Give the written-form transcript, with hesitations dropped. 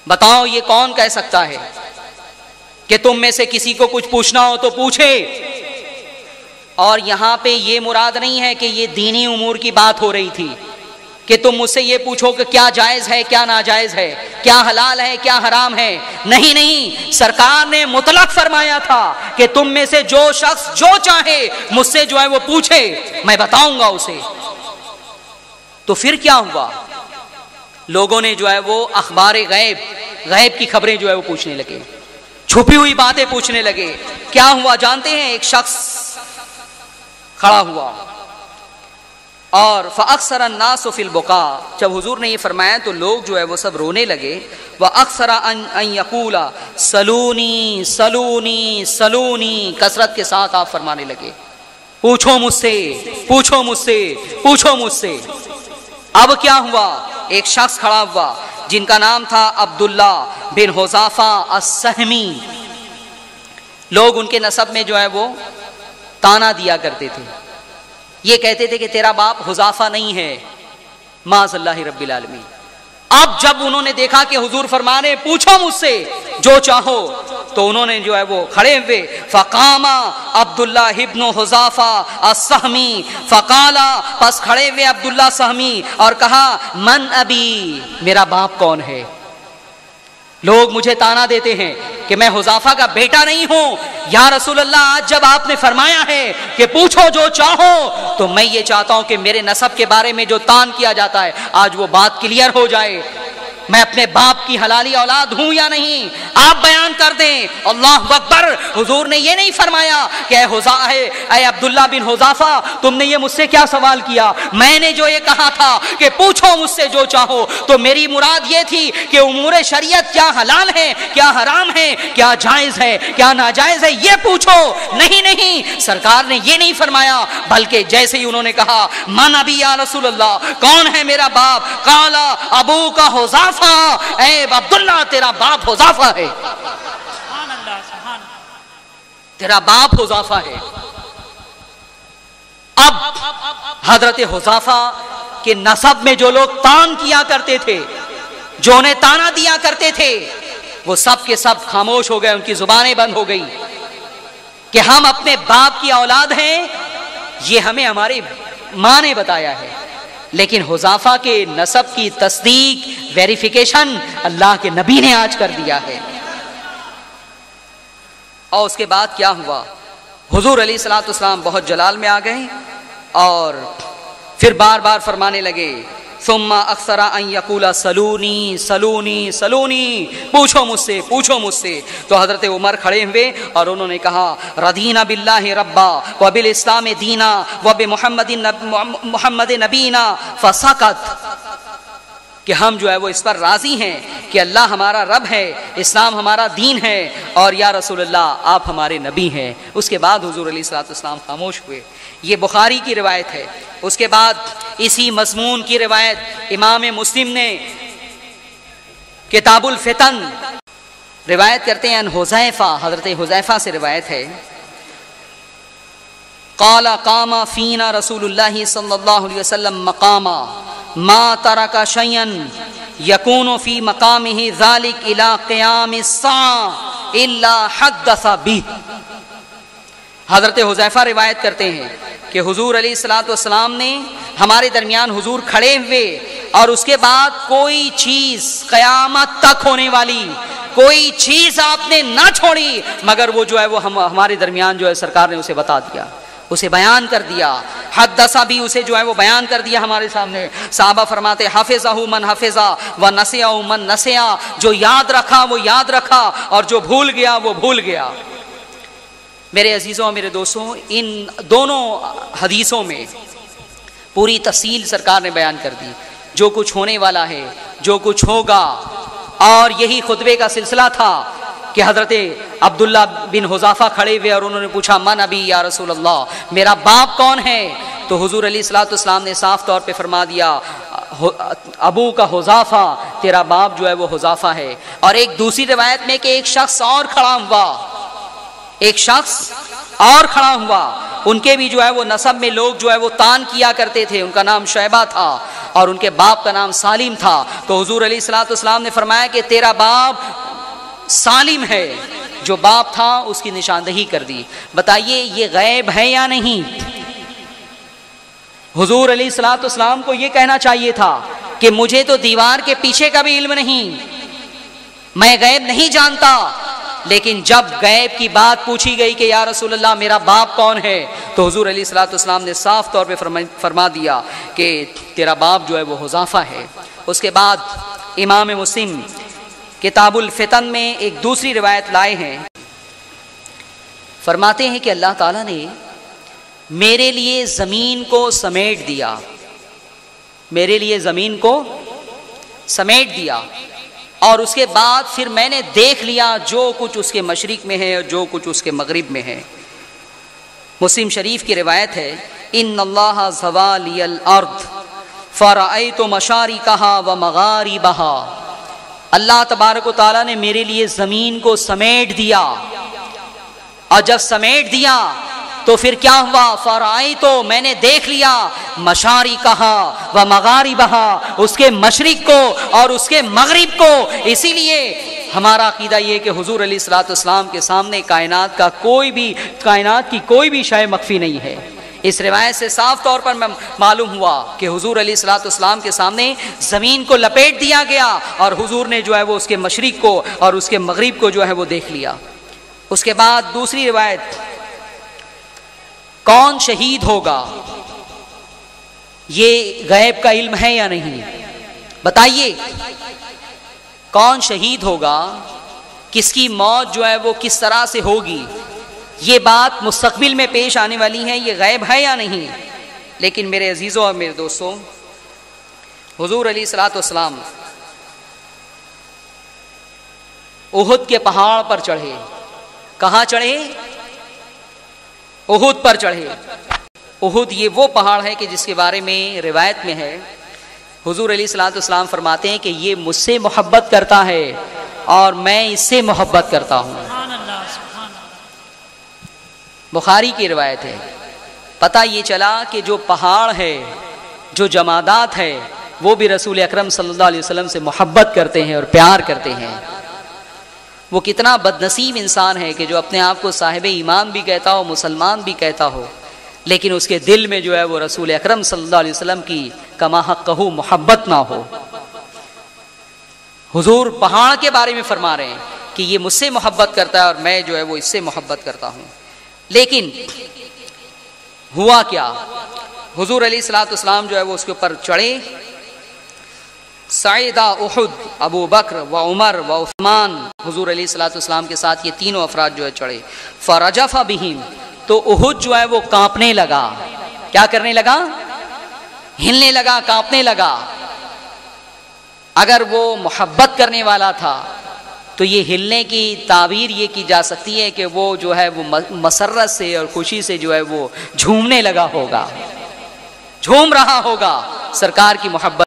بتاؤ یہ کون کہہ سکتا ہے کہ تم میں سے کسی کو کچھ پوچھنا ہو تو پوچھے؟ اور یہاں پہ یہ مراد نہیں ہے کہ یہ دینی امور کی بات ہو رہی تھی کہ تم مجھ سے یہ پوچھو کہ کیا جائز ہے کیا ناجائز ہے، کیا حلال ہے کیا حرام ہے. نہیں نہیں، سرکار نے مطلق فرمایا تھا کہ تم میں سے جو شخص جو چاہے مجھ سے جو ہے وہ پوچھے، میں بتاؤں گا اسے. تو پھر کیا ہوا؟ لوگوں نے جو ہے وہ اخبار غیب کی خبریں جو ہے وہ پوچھنے لگے، چھپی ہوئی باتیں پوچھنے لگے. کیا ہوا جانتے ہیں؟ ایک شخص کھڑا ہوا اور فَأَكْثَرَ النَّاسُ فِي الْبُكَاءِ، جب حضور نے یہ فرمایا تو لوگ جو ہے وہ سب رونے لگے. وَأَكْثَرَ أَن يَقُولَ سَلُونِي سَلُونِي سَلُونِي، کثرت کے ساتھ آپ فرمانے لگے پوچھو مجھ سے پوچھو مجھ سے پوچھو مجھ سے. اب کیا ہوا؟ ایک شخص کھڑا ہوا جن کا نام تھا عبداللہ بن حذافہ السہمی. لوگ ان کے نسب میں جو ہے وہ تانا دیا کرتے تھے، یہ کہتے تھے کہ تیرا باپ حذافہ نہیں ہے، معاذ اللہ رب العالمین. اب جب انہوں نے دیکھا کہ حضور فرما رہے پوچھو مجھ سے جو چاہو، تو انہوں نے جو ہے وہ کھڑے ہوئے. فقام عبداللہ ابن حذافہ السہمی فقال، پس کھڑے ہوئے عبداللہ سہمی اور کہا من ابی، میرا باپ کون ہے؟ لوگ مجھے تانا دیتے ہیں کہ میں حذافہ کا بیٹا نہیں ہوں. یا رسول اللہ، آج جب آپ نے فرمایا ہے کہ پوچھو جو چاہو، تو میں یہ چاہتا ہوں کہ میرے نسب کے بارے میں جو تان کیا جاتا ہے آج وہ بات کلیئر ہو جائے. میں اپنے باپ کی حلالی اولاد ہوں یا نہیں، آپ بیان کر دیں. اللہ اکبر. حضور نے یہ نہیں فرمایا کہ اے عبداللہ بن حذافہ تم نے یہ مجھ سے کیا سوال کیا، میں نے جو یہ کہا تھا کہ پوچھو مجھ سے جو چاہو، تو میری مراد یہ تھی کہ امور شریعت کیا حلال ہے کیا حرام ہے، کیا جائز ہے کیا ناجائز ہے، یہ پوچھو. نہیں نہیں، سرکار نے یہ نہیں فرمایا، بلکہ جیسے ہی انہوں نے کہا من ابی یا رسول اللہ، کون ہے میرا باپ؟ قال ابو کا حذافہ، اے عبداللہ تیرا باپ حذافہ ہے، تیرا باپ حذافہ ہے. اب حضرت حذافہ کے نسب میں جو لوگ تان کیا کرتے تھے، جو انہیں تانا دیا کرتے تھے، وہ سب کے سب خاموش ہو گئے، ان کی زبانیں بند ہو گئی کہ ہم اپنے باپ کی اولاد ہیں، یہ ہمیں ہماری ماں نے بتایا ہے. لیکن حذافہ کے نسب کی تصدیق ویریفیکیشن اللہ کے نبی نے آج کر دیا ہے. اور اس کے بعد کیا ہوا؟ حضور علیہ الصلوۃ والسلام بہت جلال میں آ گئے اور پھر بار بار فرمانے لگے ثم اکثر ان یقول سلونی سلونی سلونی، پوچھو مجھ سے پوچھو مجھ سے. تو حضرت عمر کھڑے ہوئے اور انہوں نے کہا رضینا باللہ ربا وبالاسلام دینا وبمحمد نبینا، فسکت، کہ ہم جو ہے وہ اس پر راضی ہیں کہ اللہ ہمارا رب ہے، اسلام ہمارا دین ہے، اور یا رسول اللہ آپ ہمارے نبی ہیں. اس کے بعد حضور علیہ الصلوۃ والسلام خاموش ہوئے. یہ بخاری کی روایت ہے. اس کے بعد اسی مضمون کی روایت امام مسلم نے کتاب الفتن روایت کرتے ہیں. حذیفہ، حضرت حذیفہ سے روایت ہے، قال قام فینا رسول اللہ صلی اللہ علیہ وسلم مقاما ما ترک شیئا یکون فی مقامہ ذلک الی قیام الساعہ الا حدث بہ. حضرت حذیفہ روایت کرتے ہیں کہ حضور علیہ الصلوۃ والسلام نے ہمارے درمیان حضور کھڑے ہوئے اور اس کے بعد کوئی چیز قیامت تک ہونے والی کوئی چیز آپ نے نہ چھوڑی مگر وہ جو ہے وہ ہمارے درمیان جو ہے سرکار نے اسے بتا دیا، اسے بیان کر دیا. حدثہ بھی اسے جو ہے وہ بیان کر دیا ہمارے سامنے. صحابہ فرماتے حفظہ من حفظہ ونسیہ من نسیہ، جو یاد رکھا وہ یاد رکھا اور جو بھول گیا وہ بھول گیا. میرے عزیزوں اور میرے دوستوں، ان دونوں حدیثوں میں پوری تفصیل سرکار نے بیان کر دی، جو کچھ ہونے والا ہے، جو کچھ ہوگا. اور یہی خطبے کا سلسلہ تھا کہ حضرت عبداللہ بن حذافہ کھڑے ہوئے اور انہوں نے پوچھا من ابی یا رسول اللہ، میرا باپ کون ہے؟ تو حضور علیہ الصلوۃ والسلام نے صاف طور پہ فرما دیا ابو کا حذافہ، تیرا باپ جو ہے وہ حذافہ ہے. اور ایک دوسری روایت میں کہ ایک شخص اور کھڑا ہوا، ایک شخص اور کھڑا ہوا، ان کے بھی جو ہے وہ نسب میں لوگ جو ہے وہ تان کیا کرتے تھے، ان کا نام شیبہ تھا. اور ان کے باپ کا نام سالم تھا، تو حضور علیہ الصلوۃ والسلام نے فرمایا کہ تیرا باپ سالم ہے، جو باپ تھا اس کی نشاندہی کر دی۔ بتائیے یہ غیب ہے یا نہیں؟ حضور علیہ الصلوۃ والسلام کو یہ کہنا چاہیے تھا کہ مجھے تو دیوار کے پیچھے کا بھی علم نہیں، میں غیب نہیں جانتا، لیکن جب غیب کی بات پوچھی گئی کہ یا رسول اللہ میرا باپ کون ہے، تو حضور علیہ الصلوۃ والسلام نے صاف طور پہ فرما دیا کہ تیرا باپ جو ہے وہ حذیفہ ہے۔ اس کے بعد امام مسلم کتاب الفتن میں ایک دوسری روایت لائے ہیں، فرماتے ہیں کہ اللہ تعالیٰ نے میرے لیے زمین کو سمیٹ دیا، میرے لیے زمین کو سمیٹ دیا، اور اس کے بعد پھر میں نے دیکھ لیا جو کچھ اس کے مشرق میں ہے اور جو کچھ اس کے مغرب میں ہے۔ مسلم شریف کی روایت ہے، ان اللہ زوا لی الارض فرأیت مشارقہا ومغاربہا، اللہ تبارک و تعالیٰ نے میرے لیے زمین کو سمیٹ دیا، اور جب سمیٹ دیا تو پھر کیا ہوا؟ فرأیتو، میں نے دیکھ لیا، مشارقہا و مغاربہا، اس کے مشرق کو اور اس کے مغرب کو۔ اسی لیے ہمارا عقیدہ یہ کہ حضور علیہ الصلوۃ والسلام کے سامنے کائنات کی کوئی بھی شے مخفی نہیں ہے۔ اس روایت سے صاف طور پر معلوم ہوا کہ حضور علیہ الصلوۃ والسلام کے سامنے زمین کو لپیٹ دیا گیا، اور حضور نے جو ہے وہ اس کے مشرق کو اور اس کے مغرب کو جو ہے وہ دیکھ لیا۔ اس کے بعد دوسری روایت، کون شہید ہوگا، یہ غیب کا علم ہے یا نہیں؟ بتائیے کون شہید ہوگا، کس کی موت جو ہے وہ کس طرح سے ہوگی، یہ بات مستقبل میں پیش آنے والی ہے، یہ غیب ہے یا نہیں؟ لیکن میرے عزیزوں اور میرے دوستوں، حضور علیہ الصلوۃ والسلام احد کے پہاڑ پر چڑھے۔ کہاں چڑھے؟ احد پر چڑھے۔ احد یہ وہ پہاڑ ہے کہ جس کے بارے میں روایت میں ہے، حضور علیہ الصلوۃ والسلام فرماتے ہیں کہ یہ مجھ سے محبت کرتا ہے اور میں اس سے محبت کرتا ہوں۔ بخاری کی روایت ہے۔ پتہ یہ چلا کہ جو پہاڑ ہے، جو جمادات ہے، وہ بھی رسول اکرم صلی اللہ علیہ وسلم سے محبت کرتے ہیں اور پیار کرتے ہیں۔ وہ کتنا بد نصیب انسان ہے کہ جو اپنے آپ کو صاحب ایمان بھی کہتا ہو، مسلمان بھی کہتا ہو، لیکن اس کے دل میں جو ہے وہ رسول اکرم صلی اللہ علیہ وسلم کی کما حقہ محبت نہ ہو۔ حضور پہاڑ کے بارے میں فرما رہے ہیں کہ یہ مجھ سے محبت کرتا ہے اور میں جو ہے وہ اس سے محبت کرتا ہوں۔ لیکن ہوا کیا؟ حضور علیہ الصلوۃ والسلام جو ہے وہ اس کے اوپر چڑھے۔ صعیدا احد ابو بکر و عمر و عثمان، حضور علیہ الصلوۃ والسلام کے ساتھ یہ تینوں افراد جو ہے چڑھے۔ فرجف بہم، تو احد جو ہے وہ کانپنے لگا۔ کیا کرنے لگا؟ ہلنے لگا، کانپنے لگا۔ اگر وہ محبت کرنے والا تھا تو یہ ہلنے کی تعبیر یہ کی جا سکتی ہے کہ وہ جو ہے وہ مسرت سے اور خوشی سے جو ہے وہ جھومنے لگا ہوگا، جھوم رہا ہوگا سرکار کی محبت